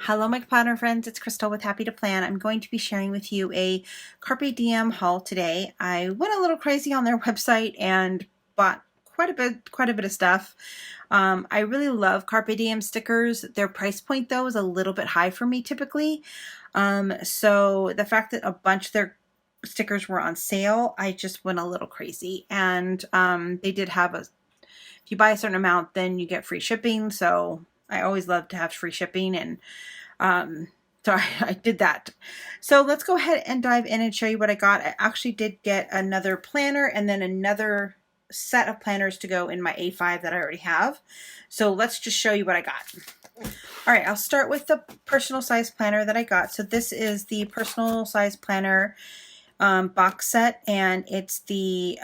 Hello my planner friends, it's Crystal with Happy to Plan. I'm going to be sharing with you a Carpe Diem haul today. I went a little crazy on their website and bought quite a bit of stuff. I really love Carpe Diem stickers. Their price point though is a little bit high for me typically. So the fact that a bunch of their stickers were on sale, I just went a little crazy. And they did have if you buy a certain amount, then you get free shipping. So I always love to have free shipping, and so I did that. So let's go ahead and dive in and show you what I got. I actually did get another planner and then another set of planners to go in my A5 that I already have. So let's just show you what I got. All right, I'll start with the personal size planner that I got. So this is the personal size planner box set, and it's the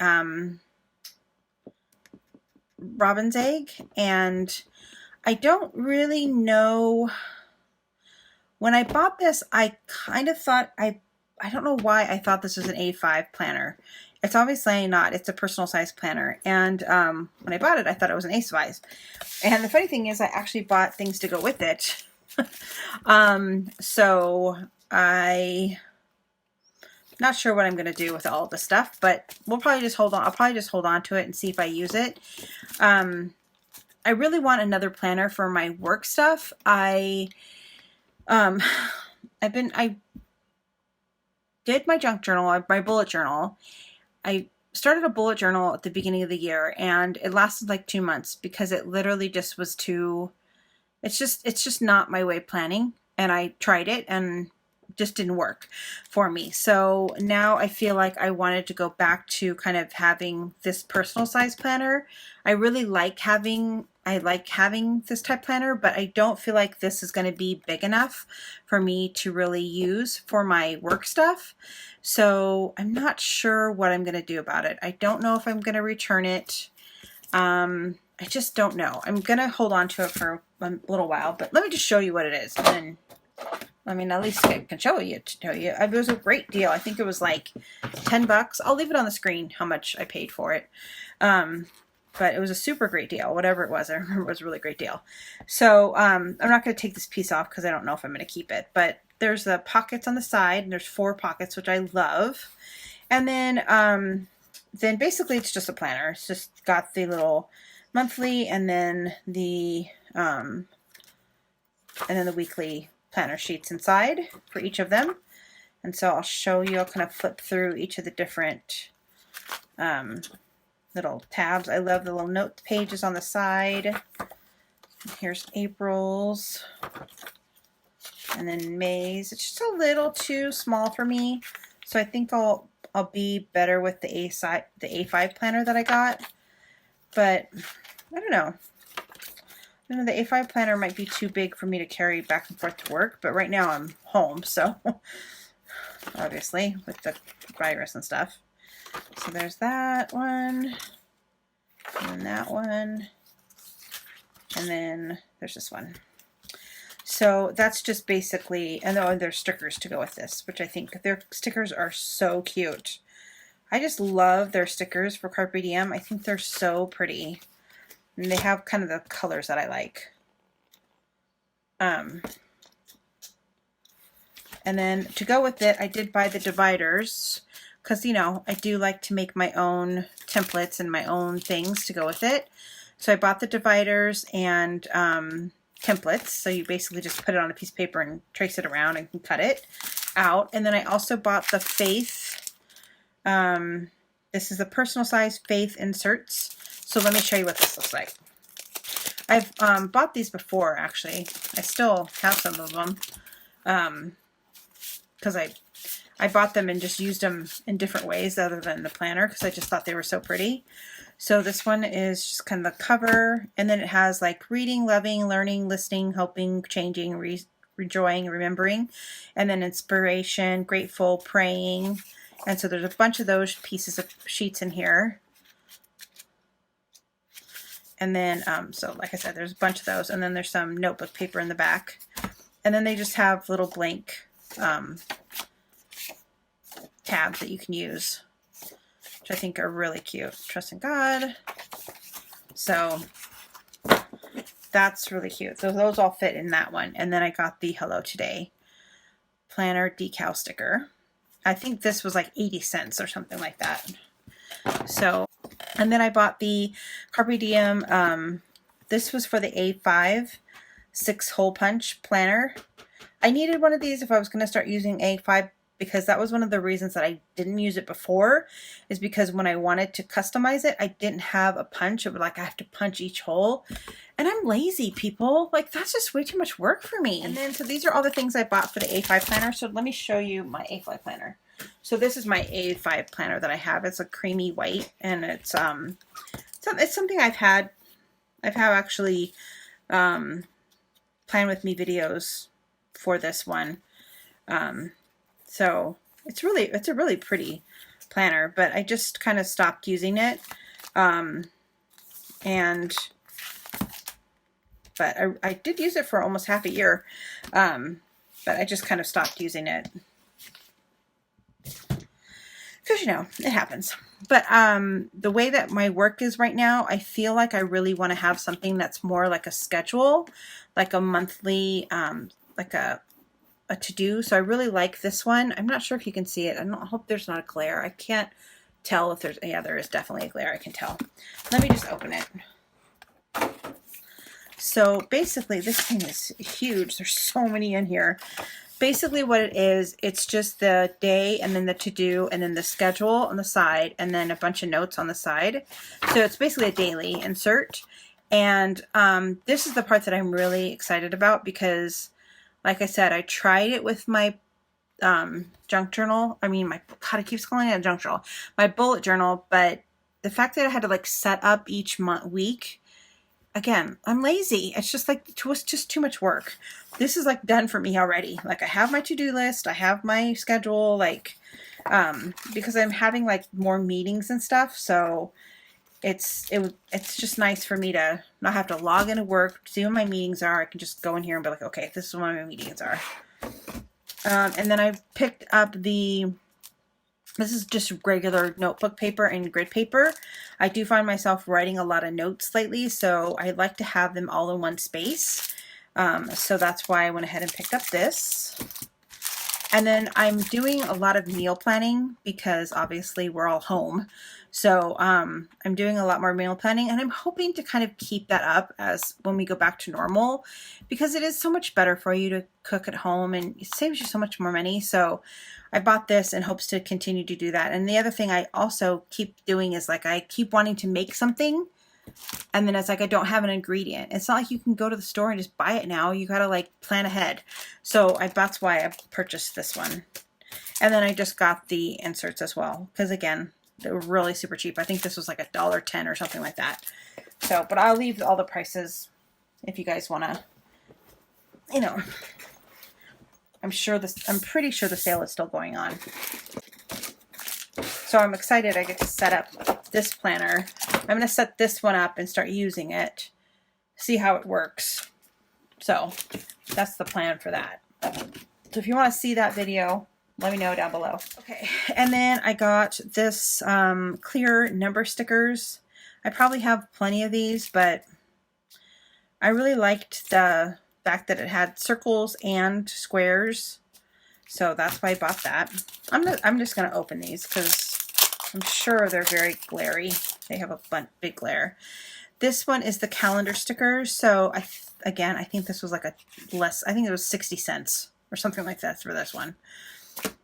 robin's egg. And I don't really know. When I bought this, I kind of thought, I don't know why I thought this was an A5 planner. It's obviously not. It's a personal size planner. And when I bought it, I thought it was an A5. And the funny thing is I actually bought things to go with it. So I'm not sure what I'm going to do with all of the stuff, but we'll probably just hold on. I'll probably just hold on to it and see if I use it. I really want another planner for my work stuff. I did my junk journal, my bullet journal. I started a bullet journal at the beginning of the year, and it lasted like 2 months because it literally just was too, it's just not my way of planning. And I tried it and just didn't work for me. So now I feel like I wanted to go back to kind of having this personal size planner. I really like having this type planner, but I don't feel like this is going to be big enough for me to really use for my work stuff. So I'm not sure what I'm going to do about it. I don't know if I'm going to return it. I just don't know. I'm going to hold on to it for a little while, but let me just show you what it is. And I mean, at least I can show you to tell you. It was a great deal. I think it was like 10 bucks. I'll leave it on the screen how much I paid for it. But it was a super great deal, whatever it was. I remember it was a really great deal. So I'm not going to take this piece off because I don't know if I'm going to keep it. But there's the pockets on the side, and there's 4 pockets, which I love. And then basically it's just a planner. It's just got the little monthly and then the weekly planner sheets inside for each of them. And so I'll show you, I'll kind of flip through each of the different little tabs. I love the little note pages on the side. Here's April's, and then May's. It's just a little too small for me, so I think I'll be better with the A5 planner that I got. But I don't know. The A5 planner might be too big for me to carry back and forth to work, but right now I'm home, so obviously with the virus and stuff. So there's that one, and then that one, and then there's this one. So that's just basically, and oh, there's stickers to go with this, which I think their stickers are so cute. I just love their stickers for Carpe Diem. I think they're so pretty. And they have kind of the colors that I like. And then to go with it, I did buy the dividers because, you know, I do like to make my own templates and my own things to go with it. So I bought the dividers and templates. So you basically just put it on a piece of paper and trace it around and can cut it out. And then I also bought the Faith. This is the personal size Faith inserts. So let me show you what this looks like. I've bought these before, actually. I still have some of them because I bought them and just used them in different ways other than the planner because I just thought they were so pretty. So this one is just kind of the cover, and then it has like reading, loving, learning, listening, hoping, changing, enjoying, remembering, and then inspiration, grateful, praying. And so there's a bunch of those pieces of sheets in here. And then, so like I said, there's a bunch of those, and then there's some notebook paper in the back. And then they just have little blank tabs that you can use, which I think are really cute. Trust in God. So that's really cute. So those all fit in that one. And then I got the Hello Today planner decal sticker. I think this was like 80 cents or something like that. So, and then I bought the Carpe Diem. This was for the A5 6-hole punch planner. I needed one of these if I was going to start using A5, because that was one of the reasons that I didn't use it before, is because when I wanted to customize it, I didn't have a punch. It was like I have to punch each hole. And I'm lazy, people. Like, that's just way too much work for me. And then, so these are all the things I bought for the A5 planner. So let me show you my A5 planner. So this is my A5 planner that I have. It's a creamy white, and it's something I've had actually Plan With Me videos for this one. So it's a really pretty planner, but I just kind of stopped using it. But I did use it for almost half a year. But I just kind of stopped using it. Because, you know, it happens. But the way that my work is right now, I feel like I really want to have something that's more like a schedule, like a monthly, like a to-do. So I really like this one. I'm not sure if you can see it. I hope there's not a glare. I can't tell if there's, yeah, there is definitely a glare. I can tell. Let me just open it. So basically, this thing is huge. There's so many in here. Basically what it is, it's just the day and then the to-do and then the schedule on the side and then a bunch of notes on the side. So it's basically a daily insert. And this is the part that I'm really excited about because, like I said, I tried it with my junk journal. I mean, God, it keeps calling it a junk journal. My bullet journal, but the fact that I had to like set up each week, again, I'm lazy. It's just like, it was just too much work. This is like done for me already. Like I have my to-do list, I have my schedule, like, because I'm having like more meetings and stuff. So it's just nice for me to not have to log into work, see when my meetings are. I can just go in here and be like, okay, this is when my meetings are. And then I picked up this is just regular notebook paper and grid paper. I do find myself writing a lot of notes lately, so I like to have them all in one space. So that's why I went ahead and picked up this. And then I'm doing a lot of meal planning because obviously we're all home. So I'm doing a lot more meal planning, and I'm hoping to kind of keep that up as when we go back to normal, because it is so much better for you to cook at home and it saves you so much more money. So I bought this in hopes to continue to do that. And the other thing I also keep doing is like I keep wanting to make something, and then it's like I don't have an ingredient. It's not like you can go to the store and just buy it now. You got to like plan ahead. So that's why I purchased this one. And then I just got the inserts as well, because again, they were really super cheap. I think this was like $1.10 or something like that. So, but I'll leave all the prices if you guys want to, you know, I'm pretty sure the sale is still going on. So I'm excited I get to set up this planner. I'm going to set this one up and start using it, see how it works. So that's the plan for that. So if you want to see that video, let me know down below. Okay, and then I got this clear number stickers. I probably have plenty of these, but I really liked the fact that it had circles and squares. So that's why I bought that. I'm just going to open these because I'm sure they're very glary. They have a big glare. This one is the calendar stickers. So again, I think this was like I think it was 60 cents or something like that for this one.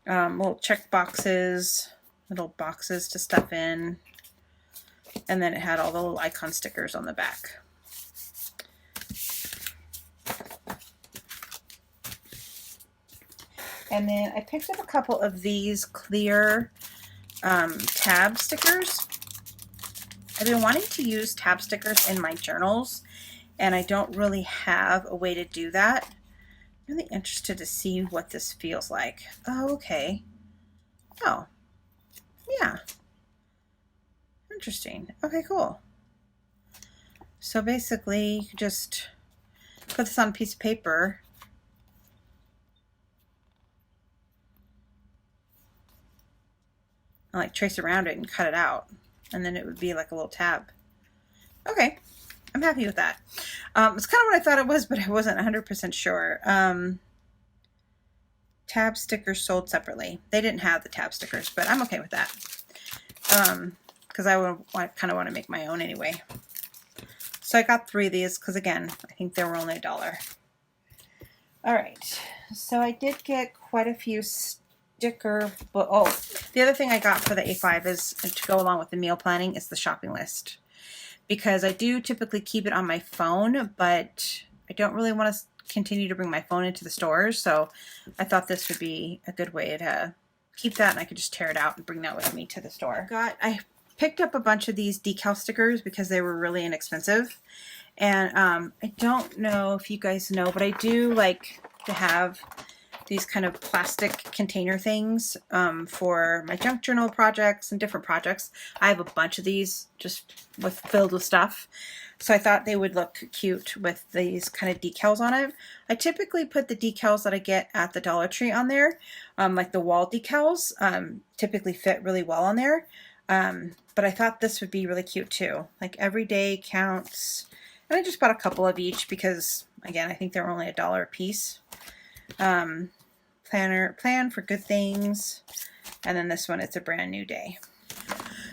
Little check boxes, little boxes to stuff in. And then it had all the little icon stickers on the back. And then I picked up a couple of these clear tab stickers. I've been wanting to use tab stickers in my journals, and I don't really have a way to do that. I'm really interested to see what this feels like. Oh, okay. Oh, yeah. Interesting. Okay, cool. So basically, you just put this on a piece of paper. And like trace around it and cut it out. And then it would be like a little tab. Okay. I'm happy with that. It's kind of what I thought it was, but I wasn't 100% sure. Tab stickers sold separately. They didn't have the tab stickers, but I'm okay with that. Because I kind of want to make my own anyway. So I got 3 of these because, again, I think they were only $1. All right. So I did get quite a few sticker. Oh, the other thing I got for the A5 is to go along with the meal planning is the shopping list. Because I do typically keep it on my phone, but I don't really want to continue to bring my phone into the stores. So I thought this would be a good way to keep that, and I could just tear it out and bring that with me to the store. I picked up a bunch of these decal stickers because they were really inexpensive. And I don't know if you guys know, but I do like to have these kind of plastic container things for my junk journal projects and different projects. I have a bunch of these just filled with stuff. So I thought they would look cute with these kind of decals on it. I typically put the decals that I get at the Dollar Tree on there, like the wall decals, typically fit really well on there. But I thought this would be really cute too. Like every day counts. And I just bought a couple of each because, again, I think they're only $1 a piece. Plan for good things. And then this one, it's a brand new day.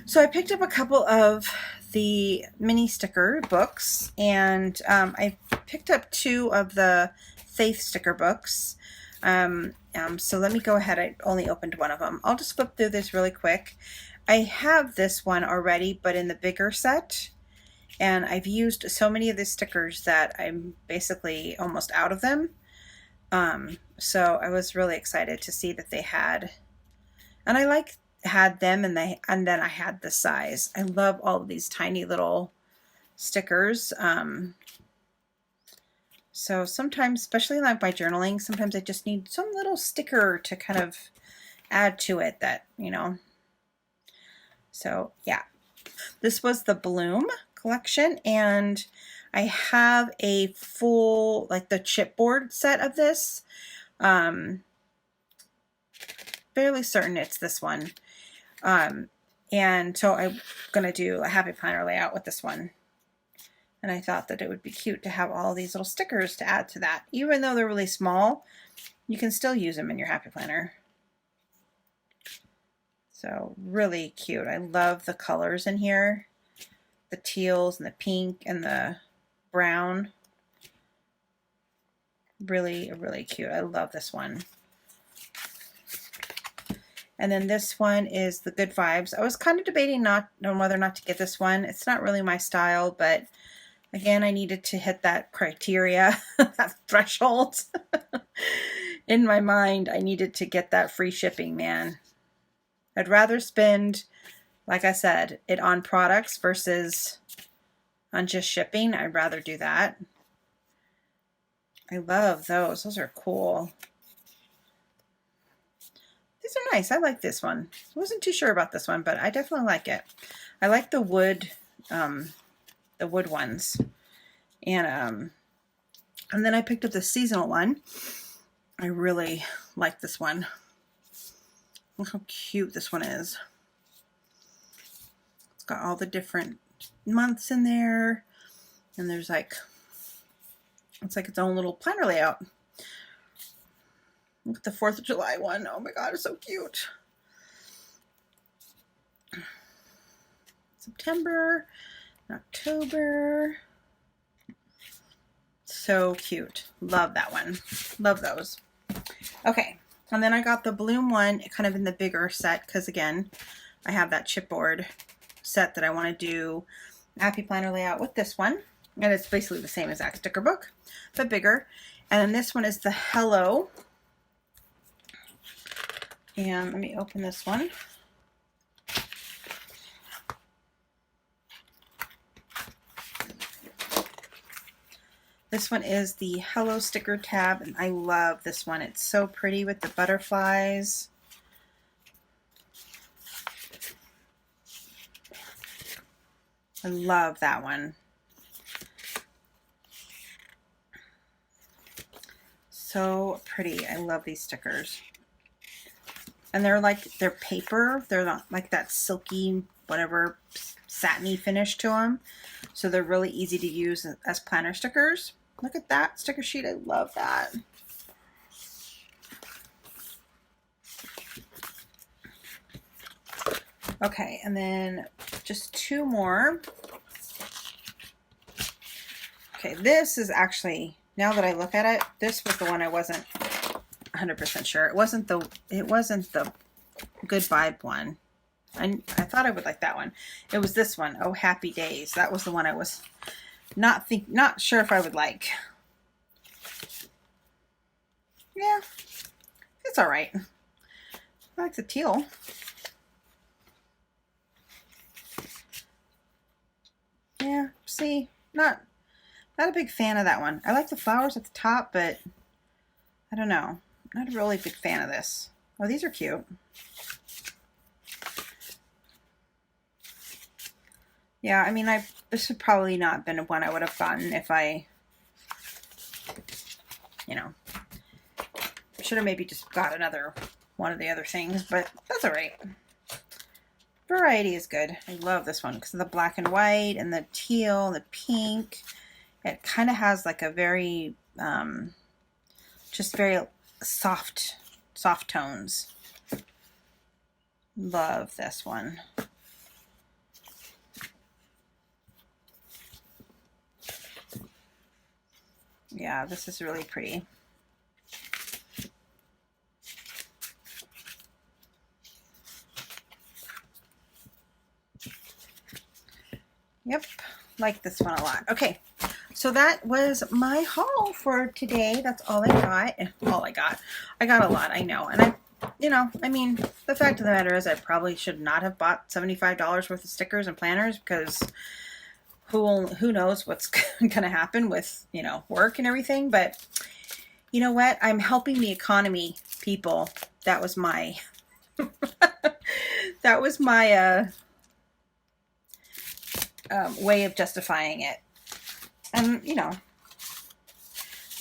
So I picked up a couple of the mini sticker books, and I picked up 2 of the Faith sticker books. So let me go ahead. I only opened one of them. I'll just flip through this really quick. I have this one already, but in the bigger set. And I've used so many of the stickers that I'm basically almost out of them. So I was really excited to see that they had, and I had them, and then I had the size. I love all of these tiny little stickers. So sometimes, especially like by journaling, sometimes I just need some little sticker to kind of add to it that, you know. So yeah, this was the Bloom collection, and I have a full, like the chipboard set of this. Fairly certain it's this one. And so I'm going to do a happy planner layout with this one. And I thought that it would be cute to have all these little stickers to add to that. Even though they're really small, you can still use them in your happy planner. So really cute. I love the colors in here. The teals and the pink and the brown. Really, really cute. I love this one. And then this one is the Good Vibes. I was kind of debating on whether or not to get this one. It's not really my style, but again, I needed to hit that criteria, that threshold. In my mind, I needed to get that free shipping, man. I'd rather spend, like I said, it on products versus on just shipping. I'd rather do that. I love those. Those are cool. These are nice. I like this one. I wasn't too sure about this one, but I definitely like it. I like the wood ones. And then I picked up the seasonal one. I really like this one. Look how cute this one is. It's got all the different months in there. And there's like, it's like its own little planner layout. Look at the 4th of July one. Oh my God, it's so cute. September, October. So cute. Love that one. Love those. Okay. And then I got the Bloom one kind of in the bigger set because, again, I have that chipboard set that I want to do happy planner layout with this one. And it's basically the same exact sticker book, but bigger. And then this one is the Hello. And let me open this one. This one is the Hello sticker tab, and I love this one. It's so pretty with the butterflies. I love that one. So pretty. I love these stickers. And they're paper. They're not like that silky, whatever, satiny finish to them. So they're really easy to use as planner stickers. Look at that sticker sheet. I love that. Okay, and then just 2 more. Okay, this is actually, now that I look at it, this was the one I wasn't 100% sure. It wasn't the Good Vibe one. I thought I would like that one. It was this one, Oh Happy Days. That was the one I was not sure if I would like. Yeah, it's all right. I like the teal. Yeah, see, not a big fan of that one. I like the flowers at the top, but I don't know. Not a really big fan of this. Oh, these are cute. Yeah, I mean, this would probably not been one I would have gotten if I, you know, should have maybe just got another one of the other things, but that's all right. Variety is good. I love this one because of the black and white and the teal and the pink. It kind of has like a very, just very soft tones. Love this one. Yeah, this is really pretty. Yep, like this one a lot. Okay, so that was my haul for today. That's all I got. I got a lot, I know. And I mean, the fact of the matter is I probably should not have bought $75 worth of stickers and planners because who knows what's going to happen with, work and everything. But you know what? I'm helping the economy, people. That was my, way of justifying it. And,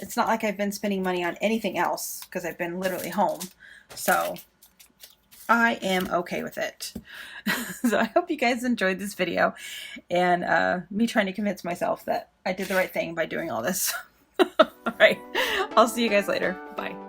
it's not like I've been spending money on anything else because I've been literally home. So I am okay with it. So I hope you guys enjoyed this video and me trying to convince myself that I did the right thing by doing all this. All right. I'll see you guys later. Bye.